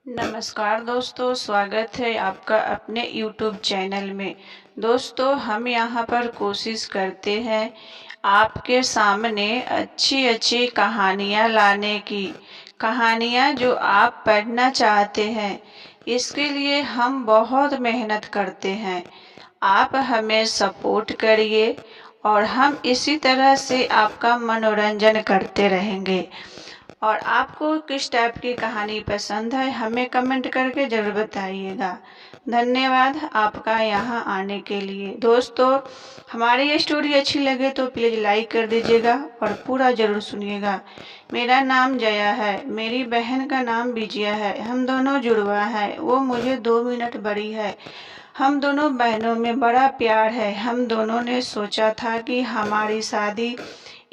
नमस्कार दोस्तों, स्वागत है आपका अपने YouTube चैनल में। दोस्तों, हम यहाँ पर कोशिश करते हैं आपके सामने अच्छी अच्छी कहानियाँ लाने की। कहानियाँ जो आप पढ़ना चाहते हैं, इसके लिए हम बहुत मेहनत करते हैं। आप हमें सपोर्ट करिए और हम इसी तरह से आपका मनोरंजन करते रहेंगे। और आपको किस टाइप की कहानी पसंद है, हमें कमेंट करके ज़रूर बताइएगा। धन्यवाद आपका यहाँ आने के लिए। दोस्तों, हमारी ये स्टोरी अच्छी लगे तो प्लीज़ लाइक कर दीजिएगा और पूरा ज़रूर सुनिएगा। मेरा नाम जया है, मेरी बहन का नाम विजया है। हम दोनों जुड़वा है, वो मुझे 2 मिनट बड़ी है। हम दोनों बहनों में बड़ा प्यार है। हम दोनों ने सोचा था कि हमारी शादी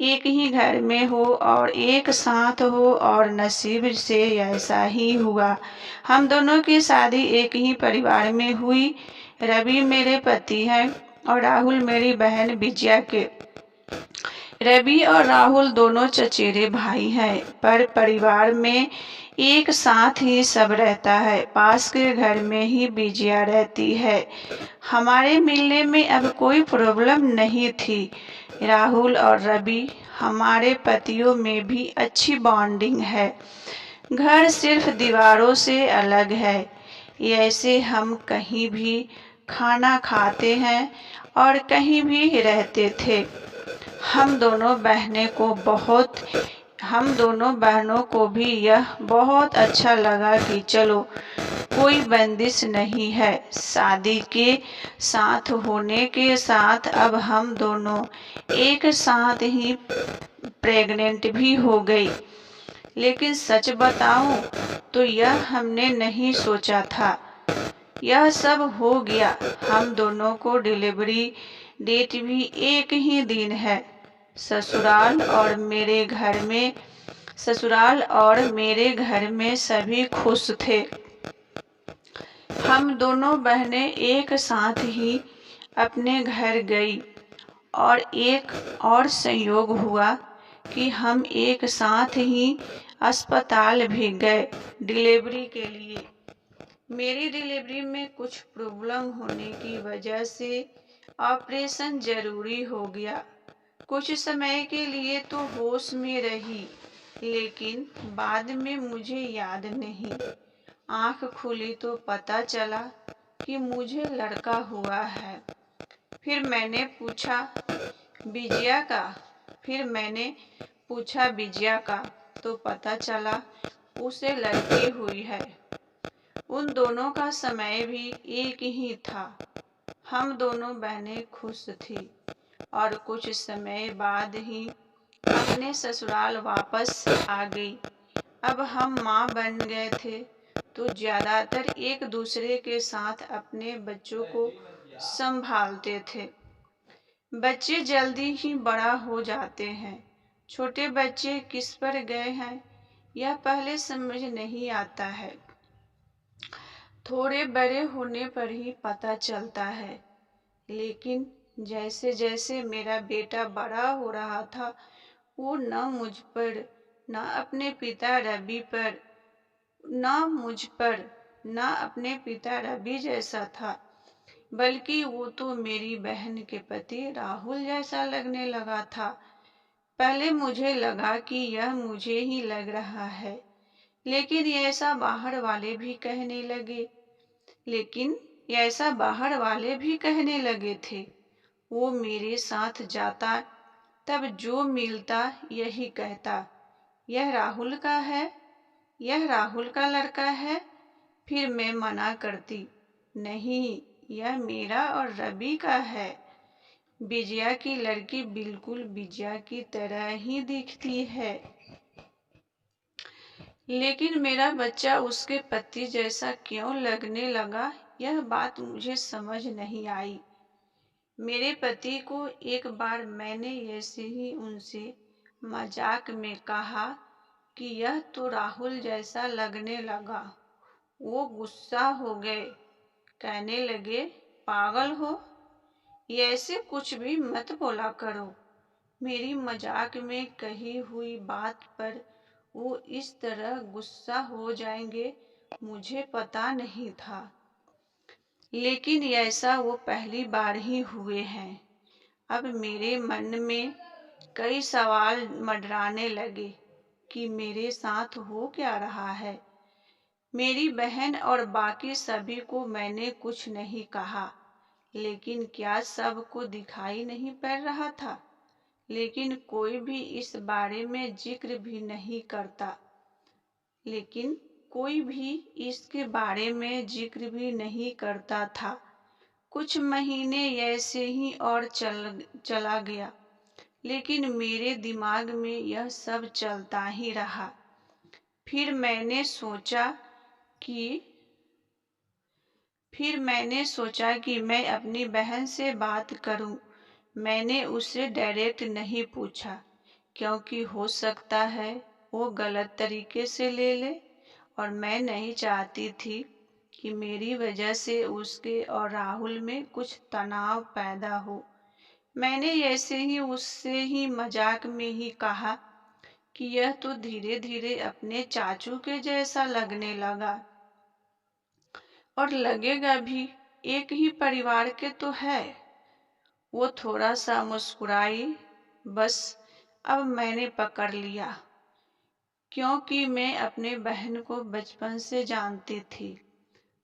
एक ही घर में हो और एक साथ हो, और नसीब से ऐसा ही हुआ। हम दोनों की शादी एक ही परिवार में हुई। रवि मेरे पति हैं और राहुल मेरी बहन विजया के। रवि और राहुल दोनों चचेरे भाई हैं, पर परिवार में एक साथ ही सब रहता है। पास के घर में ही विजया रहती है। हमारे मिलने में अब कोई प्रॉब्लम नहीं थी। राहुल और रवि हमारे पतियों में भी अच्छी बॉन्डिंग है। घर सिर्फ दीवारों से अलग है। ऐसे हम कहीं भी खाना खाते हैं और कहीं भी रहते थे। हम दोनों बहनों को भी यह बहुत अच्छा लगा कि चलो, कोई बंदिश नहीं है। शादी के साथ होने के साथ अब हम दोनों एक साथ ही प्रेग्नेंट भी हो गई। लेकिन सच बताऊं तो यह हमने नहीं सोचा था। यह सब हो गया। हम दोनों को डिलीवरी डेट भी एक ही दिन है। ससुराल और मेरे घर में सभी खुश थे। हम दोनों बहनें एक साथ ही अपने घर गई और एक और संयोग हुआ कि हम एक साथ ही अस्पताल भी गए डिलीवरी के लिए। मेरी डिलीवरी में कुछ प्रॉब्लम होने की वजह से ऑपरेशन जरूरी हो गया। कुछ समय के लिए तो होश में रही, लेकिन बाद में मुझे याद नहीं। आंख खुली तो पता चला कि मुझे लड़का हुआ है। फिर मैंने पूछा विजया का, तो पता चला उसे लड़की हुई है। उन दोनों का समय भी एक ही था। हम दोनों बहनें खुश थी और कुछ समय बाद ही अपने ससुराल वापस आ गई। अब हम माँ बन गए थे, तो ज्यादातर एक दूसरे के साथ अपने बच्चों को संभालते थे। बच्चे जल्दी ही बड़ा हो जाते हैं। छोटे बच्चे किस पर गए हैं, यह पहले समझ नहीं आता है। थोड़े बड़े होने पर ही पता चलता है। लेकिन जैसे जैसे मेरा बेटा बड़ा हो रहा था, वो न मुझ पर, न अपने पिता रवि पर, न अपने पिता रवि जैसा था, बल्कि वो तो मेरी बहन के पति राहुल जैसा लगने लगा था। पहले मुझे लगा कि यह मुझे ही लग रहा है, लेकिन ऐसा बाहर वाले भी कहने लगे थे। वो मेरे साथ जाता, तब जो मिलता यही कहता, यह राहुल का है, यह राहुल का लड़का है। फिर मैं मना करती, नहीं, यह मेरा और रवि का है। विजया की लड़की बिल्कुल विजया की तरह ही दिखती है, लेकिन मेरा बच्चा उसके पति जैसा क्यों लगने लगा, यह बात मुझे समझ नहीं आई। मेरे पति को एक बार मैंने ऐसे ही उनसे मजाक में कहा कि यह तो राहुल जैसा लगने लगा। वो गुस्सा हो गए, कहने लगे, पागल हो, ऐसे कुछ भी मत बोला करो। मेरी मजाक में कही हुई बात पर वो इस तरह गुस्सा हो जाएंगे, मुझे पता नहीं था, लेकिन ऐसा वो पहली बार ही हुए हैं। अब मेरे मन में कई सवाल मंडराने लगे कि मेरे साथ हो क्या रहा है। मेरी बहन और बाकी सभी को मैंने कुछ नहीं कहा, लेकिन क्या सबको दिखाई नहीं पड़ रहा था? लेकिन कोई भी इस बारे में जिक्र भी नहीं करता। लेकिन कोई भी इसके बारे में जिक्र भी नहीं करता था। कुछ महीने ऐसे ही और चला गया, लेकिन मेरे दिमाग में यह सब चलता ही रहा। फिर मैंने सोचा कि मैं अपनी बहन से बात करूं। मैंने उससे डायरेक्ट नहीं पूछा, क्योंकि हो सकता है वो गलत तरीके से ले ले, और मैं नहीं चाहती थी कि मेरी वजह से उसके और राहुल में कुछ तनाव पैदा हो। मैंने ऐसे ही उससे ही मजाक में ही कहा कि यह तो धीरे धीरे अपने चाचू के जैसा लगने लगा, और लगेगा भी, एक ही परिवार के तो है। वो थोड़ा सा मुस्कुराई। बस अब मैंने पकड़ लिया, क्योंकि मैं अपने बहन को बचपन से जानती थी।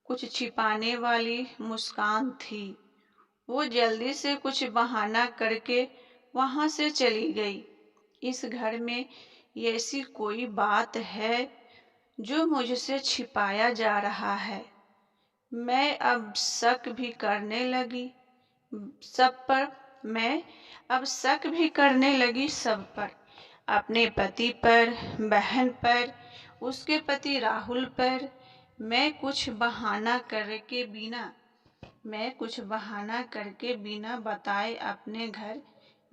कुछ छिपाने वाली मुस्कान थी। वो जल्दी से कुछ बहाना करके वहां से चली गई। इस घर में ऐसी कोई बात है जो मुझसे छिपाया जा रहा है। मैं अब शक भी करने लगी सब पर। मैं अब शक भी करने लगी सब पर, अपने पति पर, बहन पर, उसके पति राहुल पर। मैं कुछ बहाना करके बिना बताए अपने घर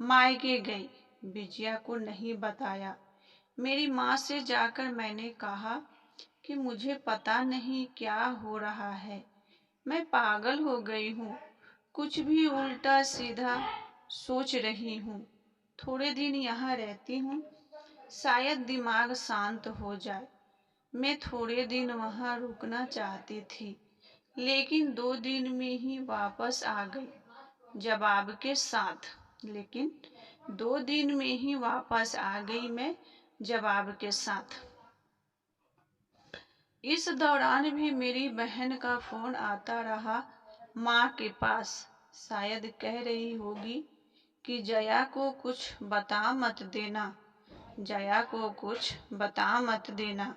मायके गई। विजया को नहीं बताया। मेरी माँ से जाकर मैंने कहा कि मुझे पता नहीं क्या हो रहा है, मैं पागल हो गई हूँ, कुछ भी उल्टा सीधा सोच रही हूँ। थोड़े दिन यहाँ रहती हूँ, शायद दिमाग शांत हो जाए। मैं थोड़े दिन वहाँ रुकना चाहती थी, लेकिन 2 दिन में ही वापस आ गई जवाब के साथ। लेकिन 2 दिन में ही वापस आ गई मैं जवाब के साथ। इस दौरान भी मेरी बहन का फोन आता रहा माँ के पास। शायद कह रही होगी कि जया को कुछ बता मत देना, जया को कुछ बता मत देना।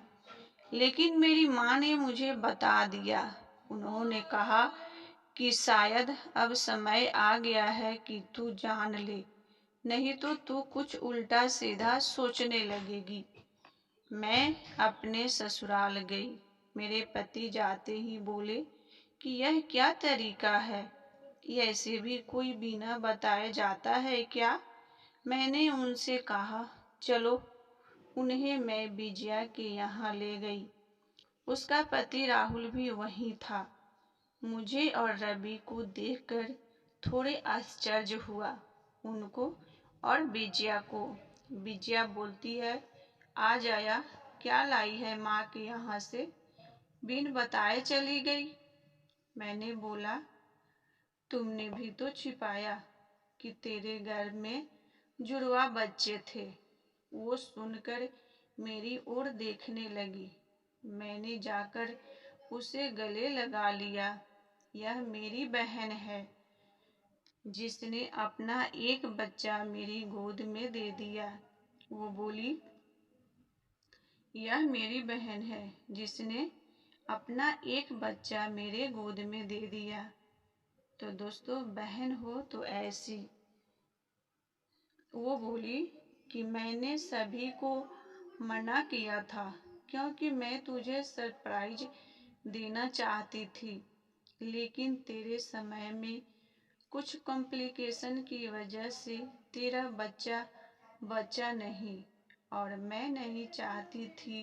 लेकिन मेरी माँ ने मुझे बता दिया। उन्होंने कहा कि शायद अब समय आ गया है कि तू जान ले, नहीं तो तू कुछ उल्टा सीधा सोचने लगेगी। मैं अपने ससुराल गई। मेरे पति जाते ही बोले कि यह क्या तरीका है, ऐसे भी कोई बिना बताए जाता है क्या? मैंने उनसे कहा चलो। उन्हें मैं विजया के यहाँ ले गई। उसका पति राहुल भी वहीं था। मुझे और रवि को देखकर थोड़े आश्चर्य हुआ, उनको और विजया को। विजया बोलती है, आ जाया, क्या लाई है माँ के यहाँ से, बिन बताए चली गई। मैंने बोला, तुमने भी तो छिपाया कि तेरे घर में जुड़वा बच्चे थे। वो सुनकर मेरी ओर देखने लगी। मैंने जाकर उसे गले लगा लिया। यह मेरी बहन है, जिसने अपना एक बच्चा मेरी गोद में दे दिया। वो बोली, यह मेरी बहन है, जिसने अपना एक बच्चा मेरे गोद में दे दिया। तो दोस्तों, बहन हो तो ऐसी। वो बोली कि मैंने सभी को मना किया था, क्योंकि मैं तुझे सरप्राइज देना चाहती थी, लेकिन तेरे समय में कुछ कॉम्प्लिकेशन की वजह से तेरा बच्चा बचा नहीं, और मैं नहीं चाहती थी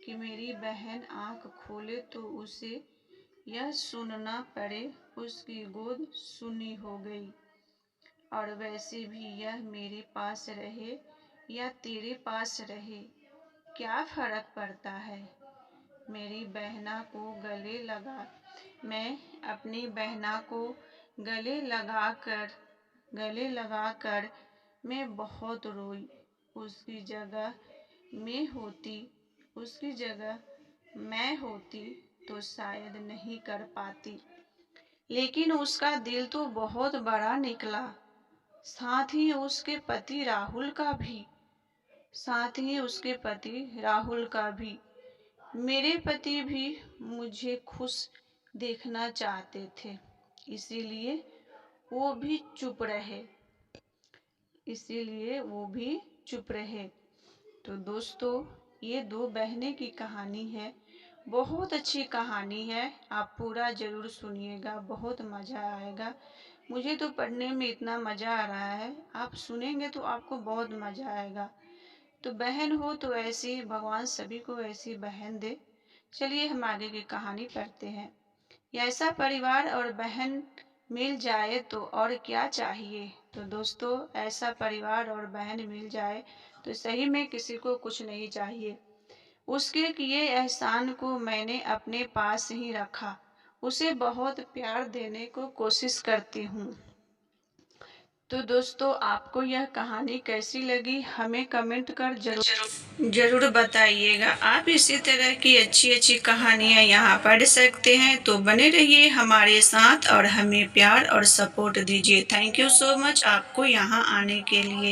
कि मेरी बहन आंख खोले तो उसे यह सुनना पड़े उसकी गोद सुनी हो गई। और वैसे भी यह मेरे पास रहे या तेरे पास रहे, क्या फर्क पड़ता है? मेरी बहना को गले लगा मैं अपनी बहना को गले लगाकर मैं बहुत रोई। उसकी जगह मैं होती तो शायद नहीं कर पाती। लेकिन उसका दिल तो बहुत बड़ा निकला, साथ ही उसके पति राहुल का भी। मेरे पति भी मुझे खुश देखना चाहते थे, इसीलिए वो भी चुप रहे। तो दोस्तों, ये दो बहनें की कहानी है। बहुत अच्छी कहानी है, आप पूरा जरूर सुनिएगा, बहुत मज़ा आएगा। मुझे तो पढ़ने में इतना मज़ा आ रहा है, आप सुनेंगे तो आपको बहुत मज़ा आएगा। तो बहन हो तो ऐसी भगवान सभी को ऐसी बहन दे। चलिए हम आगे की कहानी पढ़ते हैं। ऐसा परिवार और बहन मिल जाए तो और क्या चाहिए। तो दोस्तों, ऐसा परिवार और बहन मिल जाए तो सही में किसी को कुछ नहीं चाहिए। उसके किए एहसान को मैंने अपने पास ही रखा, उसे बहुत प्यार देने को कोशिश करती हूँ। तो दोस्तों, आपको यह कहानी कैसी लगी हमें कमेंट कर जरूर बताइएगा। आप इसी तरह की अच्छी अच्छी कहानियाँ यहाँ पढ़ सकते हैं, तो बने रहिए हमारे साथ और हमें प्यार और सपोर्ट दीजिए। थैंक यू सो मच आपको यहाँ आने के लिए।